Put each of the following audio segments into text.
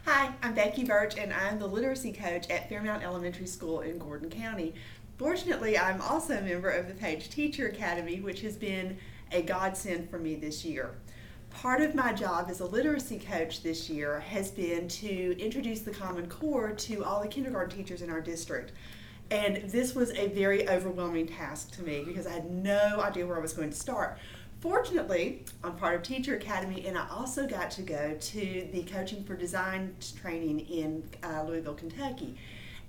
Hi, I'm Becky Burch, and I'm the literacy coach at Fairmount Elementary School in Gordon County. Fortunately, I'm also a member of the Page Teacher Academy, which has been a godsend for me this year. Part of my job as a literacy coach this year has been to introduce the Common Core to all the kindergarten teachers in our district. And this was a very overwhelming task to me because I had no idea where I was going to start. Fortunately, I'm part of Teacher Academy, and I also got to go to the Coaching for Design training in Louisville, Kentucky.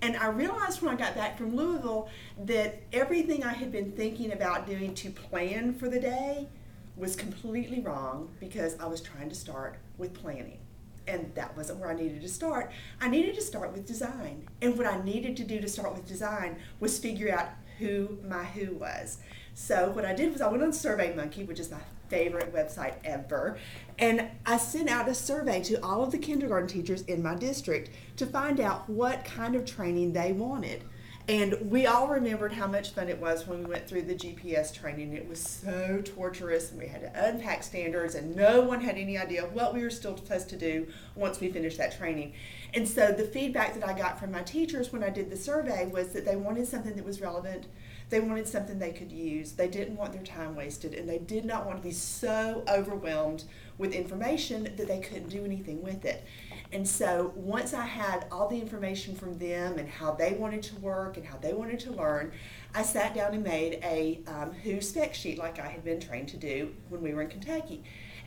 And I realized when I got back from Louisville that everything I had been thinking about doing to plan for the day was completely wrong because I was trying to start with planning. And that wasn't where I needed to start. I needed to start with design. And what I needed to do to start with design was figure out who my who was. So what I did was I went on SurveyMonkey, which is my favorite website ever, and I sent out a survey to all of the kindergarten teachers in my district to find out what kind of training they wanted. And we all remembered how much fun it was when we went through the GPS training. It was so torturous, and we had to unpack standards, and no one had any idea what we were still supposed to do once we finished that training. And so the feedback that I got from my teachers when I did the survey was that they wanted something that was relevant. They wanted something they could use. They didn't want their time wasted, and they did not want to be so overwhelmed with information that they couldn't do anything with it. And so once I had all the information from them and how they wanted to work and how they wanted to learn, I sat down and made a Who spec sheet like I had been trained to do when we were in Kentucky.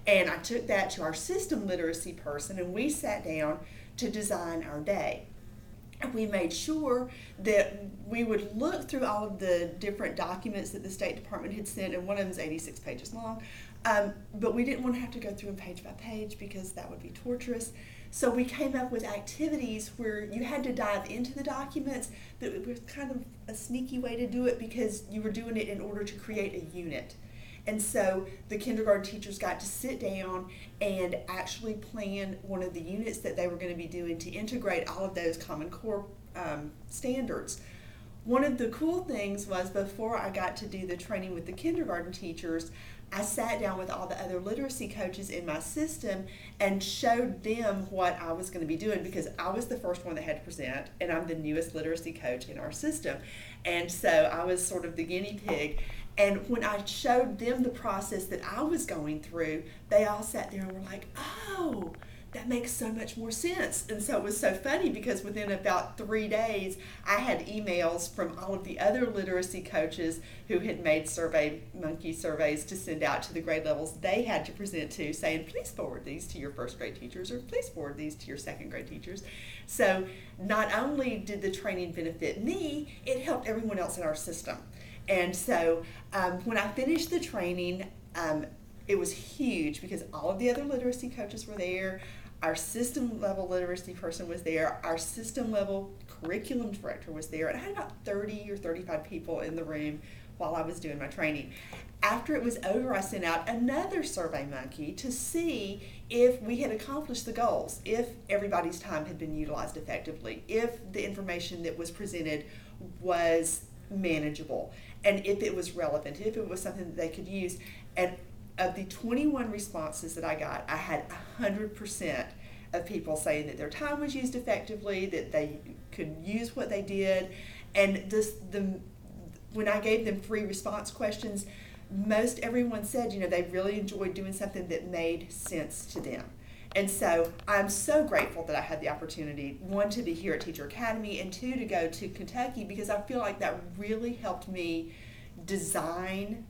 And I took that to our system literacy person, and we sat down to design our day. We made sure that we would look through all of the different documents that the State Department had sent, and one of them is 86 pages long, but we didn't want to have to go through them page by page because that would be torturous. So we came up with activities where you had to dive into the documents, but it was kind of a sneaky way to do it because you were doing it in order to create a unit. And so the kindergarten teachers got to sit down and actually plan one of the units that they were going to be doing to integrate all of those Common Core standards. One of the cool things was before I got to do the training with the kindergarten teachers, I sat down with all the other literacy coaches in my system and showed them what I was going to be doing because I was the first one that had to present, and I'm the newest literacy coach in our system. And so I was sort of the guinea pig. And when I showed them the process that I was going through, they all sat there and were like, oh, that makes so much more sense. And so it was so funny because within about 3 days, I had emails from all of the other literacy coaches who had made SurveyMonkey surveys to send out to the grade levels they had to present to, saying, please forward these to your first grade teachers, or please forward these to your second grade teachers. So not only did the training benefit me, it helped everyone else in our system. And so when I finished the training, it was huge because all of the other literacy coaches were there. Our system level literacy person was there. Our system level curriculum director was there. And I had about 30 or 35 people in the room while I was doing my training. After it was over, I sent out another SurveyMonkey to see if we had accomplished the goals, if everybody's time had been utilized effectively, if the information that was presented was manageable, and if it was relevant, if it was something that they could use. And of the 21 responses that I got, I had 100% of people saying that their time was used effectively, that they could use what they did. And when I gave them free response questions, most everyone said, they really enjoyed doing something that made sense to them. And so I'm so grateful that I had the opportunity, one, to be here at Teacher Academy, and two, to go to Kentucky, because I feel like that really helped me design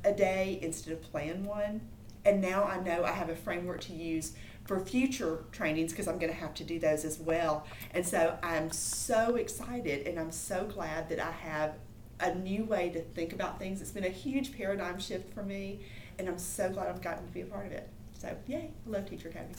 a day instead of plan one. And now I know I have a framework to use for future trainings because I'm going to have to do those as well. And so I'm so excited, and I'm so glad that I have a new way to think about things. It's been a huge paradigm shift for me, and I'm so glad I've gotten to be a part of it. So, yay, I love Teacher Academy.